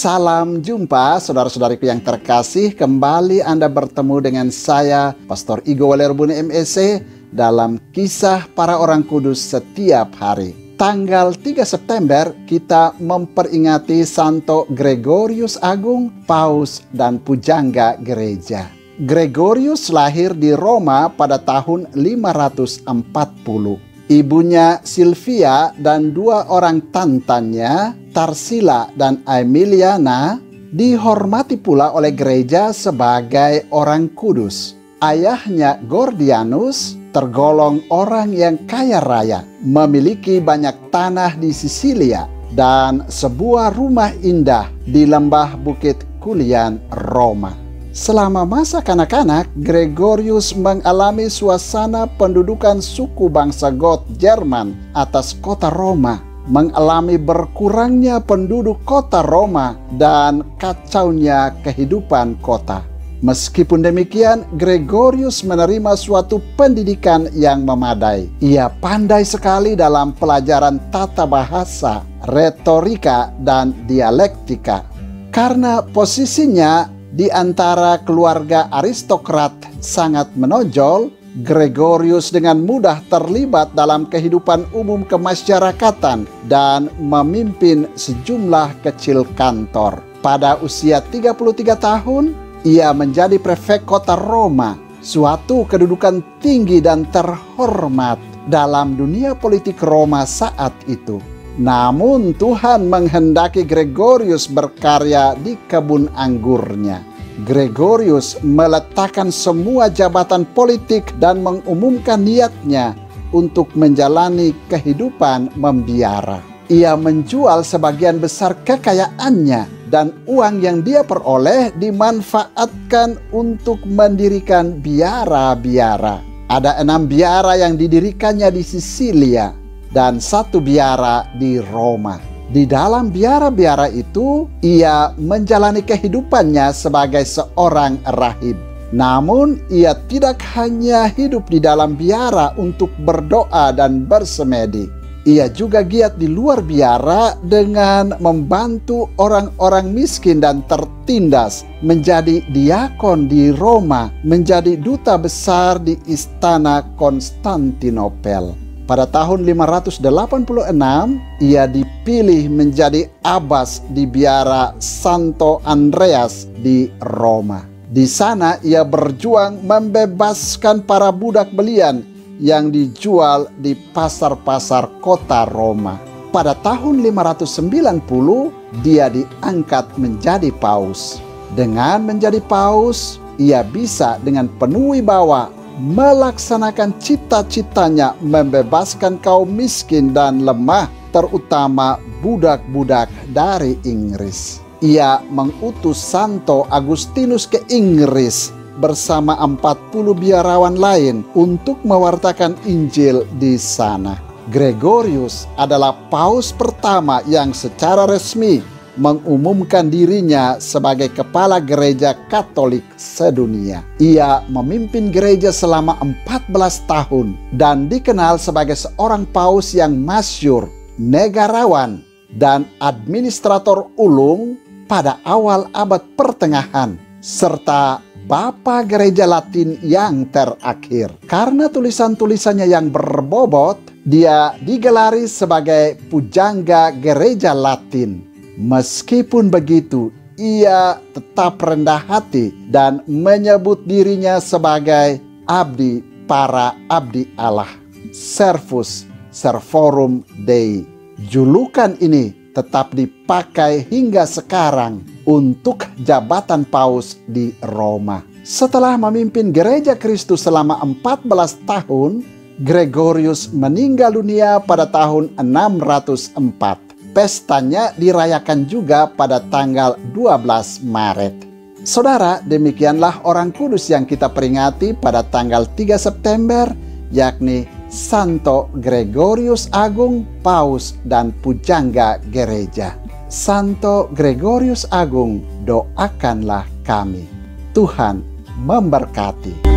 Salam jumpa saudara-saudariku yang terkasih. Kembali Anda bertemu dengan saya, Pastor Igo Walerbuni MEC, dalam Kisah Para Orang Kudus setiap hari. Tanggal 3 September kita memperingati Santo Gregorius Agung, Paus dan Pujangga Gereja. Gregorius lahir di Roma pada tahun 540. Ibunya Silvia dan dua orang tantannya, Tarsila dan Aemiliana, dihormati pula oleh gereja sebagai orang kudus. Ayahnya Gordianus tergolong orang yang kaya raya, memiliki banyak tanah di Sisilia dan sebuah rumah indah di lembah Bukit Kulian, Roma. Selama masa kanak-kanak, Gregorius mengalami suasana pendudukan suku bangsa Goth Jerman atas kota Roma, mengalami berkurangnya penduduk kota Roma dan kacaunya kehidupan kota. Meskipun demikian, Gregorius menerima suatu pendidikan yang memadai. Ia pandai sekali dalam pelajaran tata bahasa, retorika, dan dialektika. Karena posisinya di antara keluarga aristokrat sangat menonjol, Gregorius dengan mudah terlibat dalam kehidupan umum kemasyarakatan dan memimpin sejumlah kecil kantor. Pada usia 33 tahun, ia menjadi prefek kota Roma, suatu kedudukan tinggi dan terhormat dalam dunia politik Roma saat itu. Namun Tuhan menghendaki Gregorius berkarya di kebun anggurnya. Gregorius meletakkan semua jabatan politik dan mengumumkan niatnya untuk menjalani kehidupan membiara. Ia menjual sebagian besar kekayaannya dan uang yang dia peroleh dimanfaatkan untuk mendirikan biara-biara. Ada 6 biara yang didirikannya di Sisilia dan 1 biara di Roma. Di dalam biara-biara itu, ia menjalani kehidupannya sebagai seorang rahib. Namun, ia tidak hanya hidup di dalam biara untuk berdoa dan bersemedi. Ia juga giat di luar biara dengan membantu orang-orang miskin dan tertindas, menjadi diakon di Roma, menjadi duta besar di istana Konstantinopel. Pada tahun 586, ia dipilih menjadi abbas di biara Santo Andreas di Roma. Di sana ia berjuang membebaskan para budak belian yang dijual di pasar-pasar kota Roma. Pada tahun 590, dia diangkat menjadi paus. Dengan menjadi paus, ia bisa dengan penuh wibawa melaksanakan cita-citanya membebaskan kaum miskin dan lemah, terutama budak-budak dari Inggris. Ia mengutus Santo Agustinus ke Inggris bersama 40 biarawan lain untuk mewartakan Injil di sana. Gregorius adalah paus pertama yang secara resmi mengumumkan dirinya sebagai kepala gereja Katolik sedunia. Ia memimpin gereja selama 14 tahun dan dikenal sebagai seorang paus yang masyhur, negarawan, dan administrator ulung pada awal abad pertengahan, serta Bapa Gereja Latin yang terakhir. Karena tulisan-tulisannya yang berbobot, dia digelari sebagai Pujangga Gereja Latin. Meskipun begitu, ia tetap rendah hati dan menyebut dirinya sebagai abdi para abdi Allah, Servus Servorum Dei. Julukan ini tetap dipakai hingga sekarang untuk jabatan paus di Roma. Setelah memimpin gereja Kristus selama 14 tahun, Gregorius meninggal dunia pada tahun 604. Pestanya dirayakan juga pada tanggal 12 Maret. Saudara, demikianlah orang kudus yang kita peringati pada tanggal 3 September, yakni Santo Gregorius Agung, Paus dan Pujangga Gereja. Santo Gregorius Agung, doakanlah kami. Tuhan memberkati.